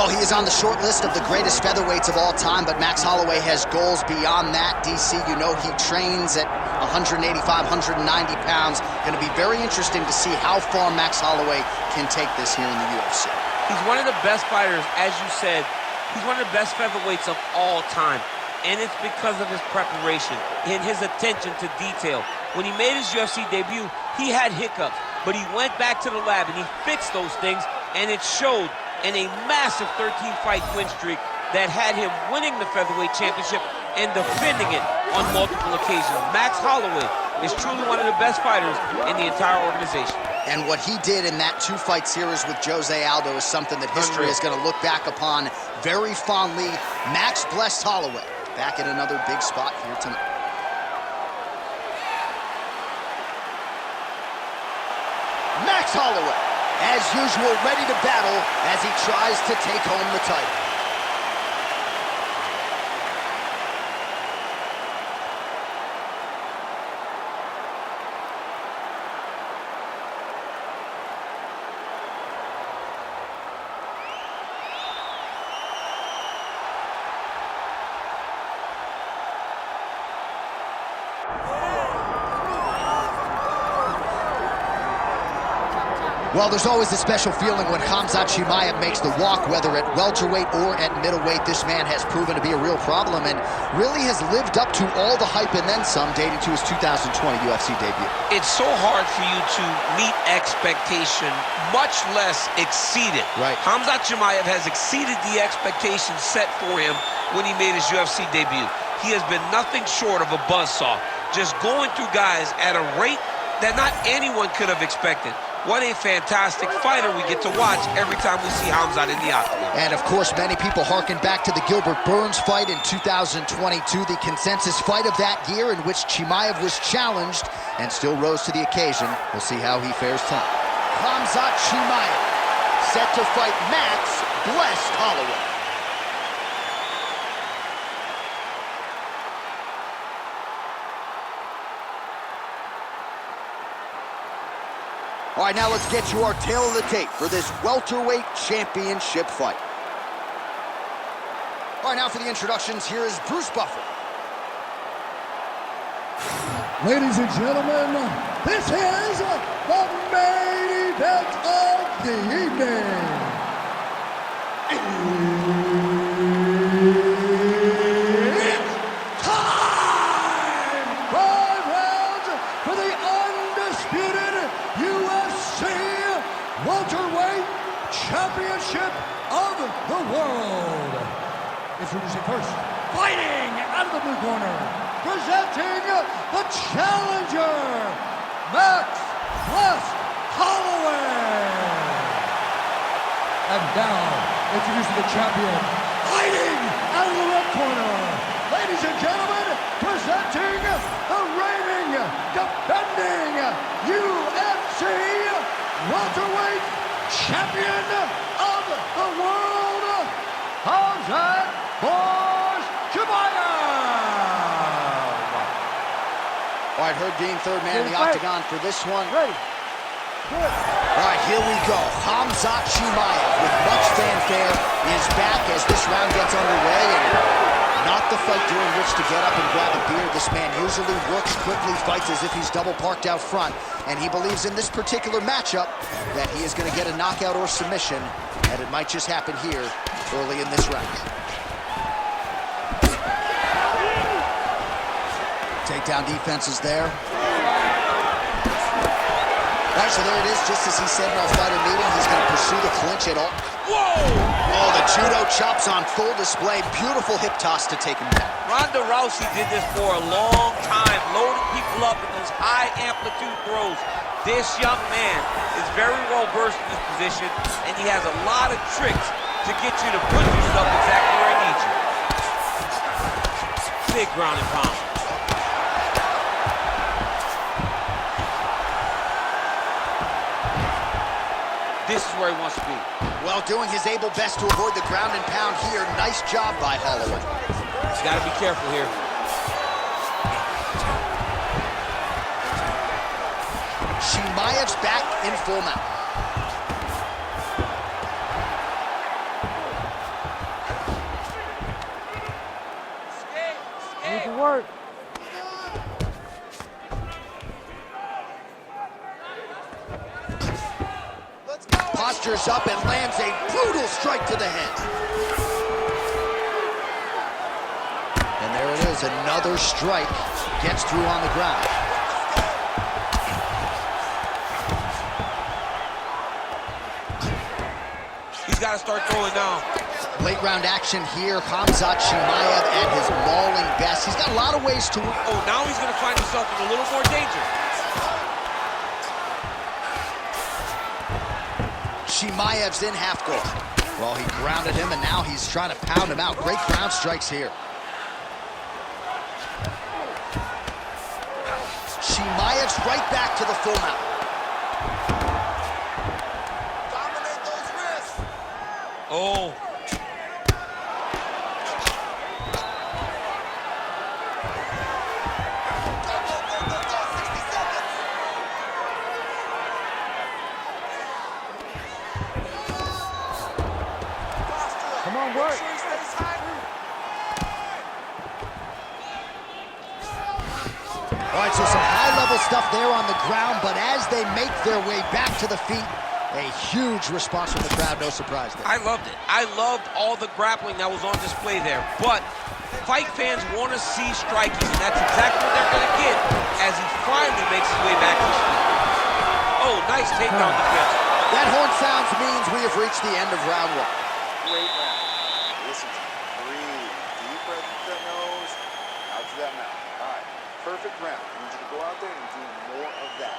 Well, he is on the short list of the greatest featherweights of all time, but Max Holloway has goals beyond that. DC, you know he trains at 185, 190 pounds. Going to be very interesting to see how far Max Holloway can take this here in the UFC. He's one of the best fighters, as you said. He's one of the best featherweights of all time, and it's because of his preparation and his attention to detail. When he made his UFC debut, he had hiccups, but he went back to the lab and he fixed those things, and it showed in a massive 13-fight win streak that had him winning the featherweight championship and defending it on multiple occasions. Max Holloway is truly one of the best fighters in the entire organization. And what he did in that two-fight series with Jose Aldo is something that history is going to look back upon very fondly. Max blessed Holloway back in another big spot here tonight. Max Holloway, as usual, ready to battle as he tries to take home the title. Well, there's always a special feeling when Khamzat Chimaev makes the walk, whether at welterweight or at middleweight. This man has proven to be a real problem and really has lived up to all the hype and then some, dating to his 2020 UFC debut. It's so hard for you to meet expectation, much less exceed it. Right. Khamzat Chimaev has exceeded the expectations set for him when he made his UFC debut. He has been nothing short of a buzzsaw, just going through guys at a rate that not anyone could have expected. What a fantastic fighter we get to watch every time we see Khamzat in the octagon. And of course, many people harken back to the Gilbert Burns fight in 2022, the consensus fight of that year in which Chimaev was challenged and still rose to the occasion. We'll see how he fares tonight. Khamzat Chimaev set to fight Max blessed Holloway. All right, now let's get you our tail of the tape for this welterweight championship fight. All right, now for the introductions, here is Bruce Buffer. Ladies and gentlemen, this is the main event of the evening. It's time! 5 rounds for the undisputed UFC welterweight championship of the world. Introducing first, fighting out of the blue corner, presenting the challenger, Max blessed Holloway. And now, introducing the champion, fighting out of the red corner, ladies and gentlemen, presenting the reigning, defending UFC welterweight champion of the world, Khamzat Chimaev. All right, Herb Dean, third man in the octagon for this one. Ready. Good. All right, here we go. Khamzat Chimaev, with much fanfare, is back as this round gets underway, and not the fight during which to get up and grab a beer. This man usually works quickly, fights as if he's double parked out front, and he believes in this particular matchup that he is going to get a knockout or submission, and it might just happen here early in this round. Takedown defense is there. All right, so there it is, just as he said in our fighter meeting, he's going to pursue the clinch at all. Whoa! Oh, the judo chops on full display. Beautiful hip toss to take him down. Ronda Rousey did this for a long time, loading people up in those high amplitude throws. This young man is very well versed in this position, and he has a lot of tricks to get you to put yourself exactly where he needs you. Big ground and pound. This is where he wants to be. Well, doing his able best to avoid the ground and pound here. Nice job by Holloway. He's got to be careful here. Chimaev's back in full mount. Good work. Postures up and lands a brutal strike to the head. And there it is, another strike. Gets through on the ground. He's got to start throwing now. Late round action here. Khamzat Chimaev at his mauling best. He's got a lot of ways to... Oh, now he's going to find himself in a little more danger. Chimaev's in half guard. Well, he grounded him, and now he's trying to pound him out. Great ground strikes here. Chimaev's right back to the full mount. Dominate those wrists. Oh. Go, 60 seconds. Come on, work. All right, so some high-level stuff there on the ground, but as they make their way back to the feet, a huge response from the crowd, no surprise there. I loved it. I loved all the grappling that was on display there. But fight fans want to see striking, and that's exactly what they're going to get as he finally makes his way back to his feet. Oh, nice takedown defense. That horn sounds means we have reached the end of round one. Great round. Listen to me. Breathe. Deep breath into that nose, out to that mouth. All right. Perfect round. I need you to go out there and do more of that.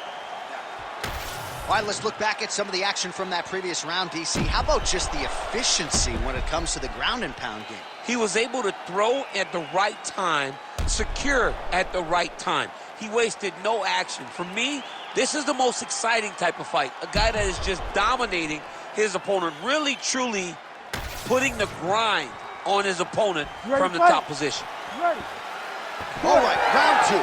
Now. All right, let's look back at some of the action from that previous round, DC. How about just the efficiency when it comes to the ground and pound game? He was able to throw at the right time, secure at the right time. He wasted no action. For me, this is the most exciting type of fight. A guy that is just dominating his opponent, really, truly putting the grind on his opponent from the top position. Ready. All right, round two.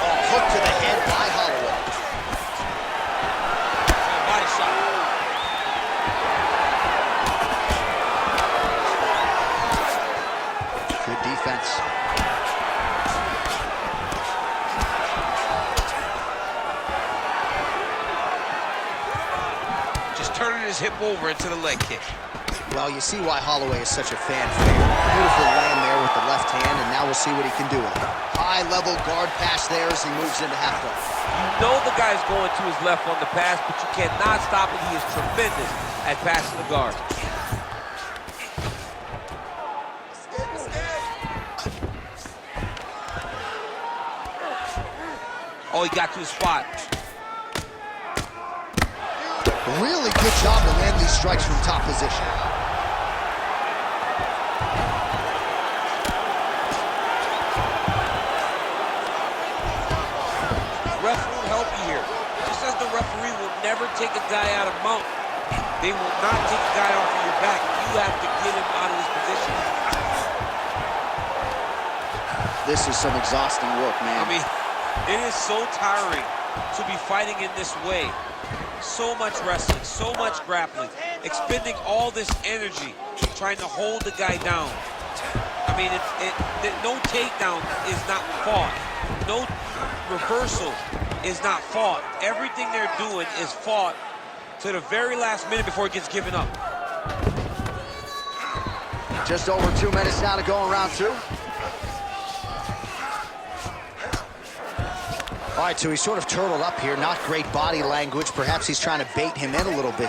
Oh, hook to the head by Holloway. Body shot. Good defense. Just turning his hip over into the leg kick. Well, you see why Holloway is such a fan favorite. Beautiful land there with the left hand, and now we'll see what he can do with it. High-level guard pass there as he moves into half guard. You know the guy's going to his left on the pass, but you cannot stop it. He is tremendous at passing the guard. Oh, he got to his spot. Really good job to land these strikes from top position. Ref won't help you here. Just as the referee will never take a guy out of mount, they will not take a guy off of your back. You have to get him out of his position. This is some exhausting work, man. I mean, it is so tiring to be fighting in this way. So much wrestling, so much grappling, expending all this energy trying to hold the guy down. I mean, no takedown is not fought. No reversal is not fought. Everything they're doing is fought to the very last minute before it gets given up. Just over 2 minutes now to go in round two. All right, so he's sort of turtled up here. Not great body language. Perhaps he's trying to bait him in a little bit.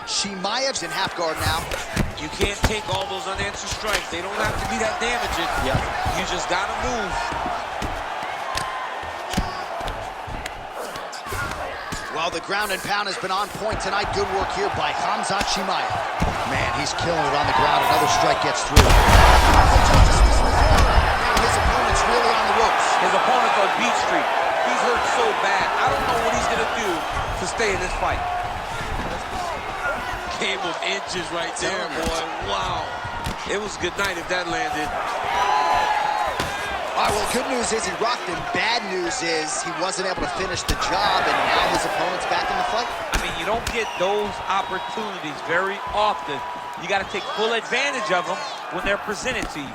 Chimaev's in half guard now. You can't take all those unanswered strikes. They don't have to be that damaging. Yeah. You just got to move. Well, the ground and pound has been on point tonight. Good work here by Khamzat Chimaev. Man, he's killing it on the ground. Another strike gets through. His opponent's really on the ropes. His opponent's on Beat Street. He's hurt so bad. I don't know what he's going to do to stay in this fight. Game of inches right there, boy. Wow. It was a good night if that landed. All right, well, good news is he rocked him. Bad news is he wasn't able to finish the job, and now his opponent's back in the fight. I mean, you don't get those opportunities very often. You got to take full advantage of them when they're presented to you.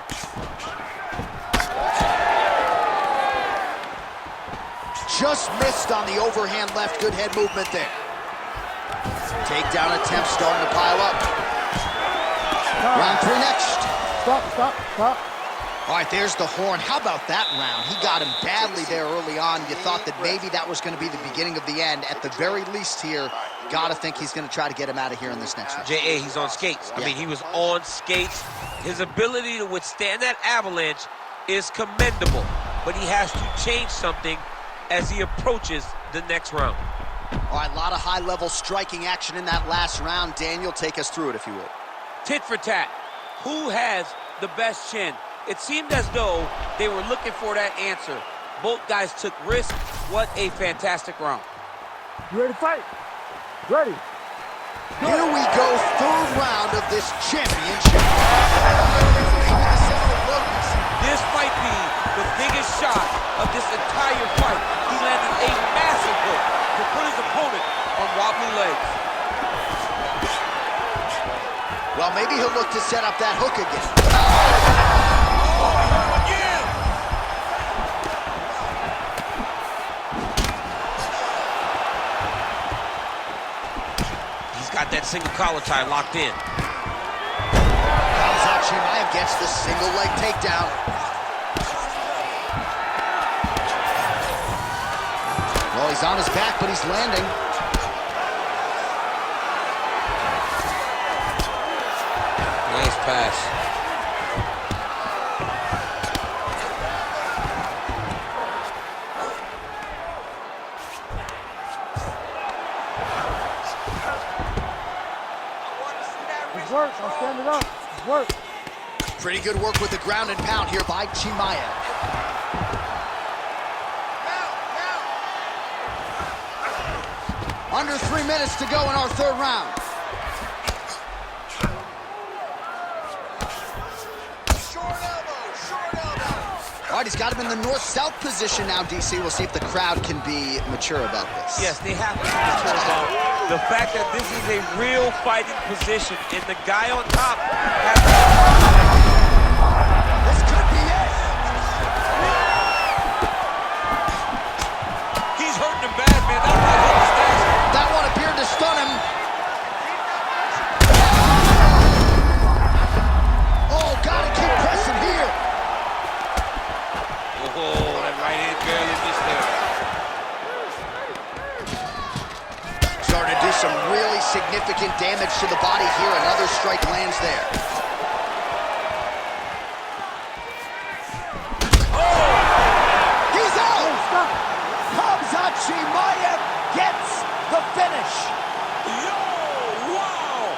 Just missed on the overhand left. Good head movement there. Takedown attempt starting to pile up. Round 3 next. Stop. All right, there's the horn. How about that round? He got him badly there early on. You thought that maybe that was going to be the beginning of the end. At the very least here, got to think he's going to try to get him out of here in this next round. J.A., he's on skates. I mean, he was on skates. His ability to withstand that avalanche is commendable, but he has to change something as he approaches the next round. All right, a lot of high-level striking action in that last round. Daniel, take us through it, if you would. Tit for tat. Who has the best chin? It seemed as though they were looking for that answer. Both guys took risks. What a fantastic round. You ready to fight? Ready. Here we go, 3rd round of this championship. This might be the biggest shot of this entire fight. He landed a massive hook to put his opponent on wobbly legs. Well, maybe he'll look to set up that hook again. Again! He's got that single collar tie locked in. Khamzat Chimaev gets the single leg takedown. Well, he's on his back, but he's landing. Nice pass. It works. I'll stand it up. It works. Pretty good work with the ground and pound here by Chimaev. Under 3 minutes to go in our 3rd round. All right, he's got him in the north-south position now, DC. We'll see if the crowd can be mature about this. Yes, they have to be mature about the fact that this is a real fighting position, and the guy on top has... This could be it. He's hurting him bad, man. That right hook is nasty. That one appeared to stun him. Oh, gotta keep pressing here. Oh, that right hand barely missed there. Starting to do some really significant damage to the body here. Another strike lands there. He's out! Stop. Khamzat Chimaev gets the finish. Yo, wow!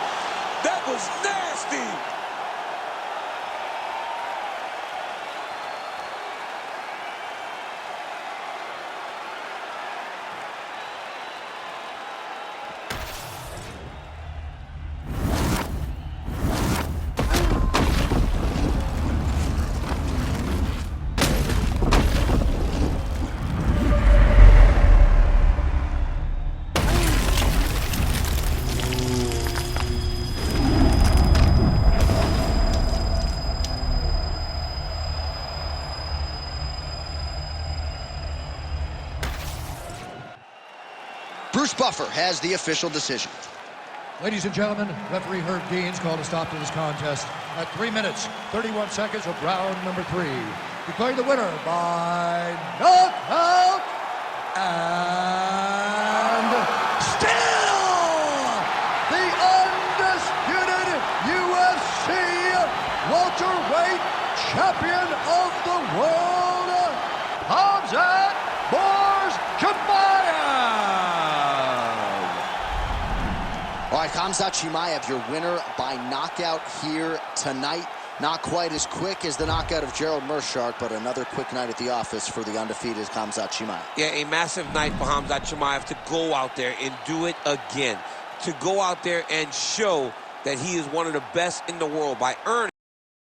That was nasty! Bruce Buffer has the official decision. Ladies and gentlemen, referee Herb Deans called a stop to this contest at 3 minutes, 31 seconds of round number 3. Declaring the winner by knockout and still the undisputed UFC welterweight champion of the world, Khamzat Chimaev. All right, Khamzat Chimaev, your winner by knockout here tonight. Not quite as quick as the knockout of Gerald Meerschaert, but another quick night at the office for the undefeated Khamzat Chimaev. Yeah, a massive night for Khamzat Chimaev to go out there and do it again. To go out there and show that he is one of the best in the world by earning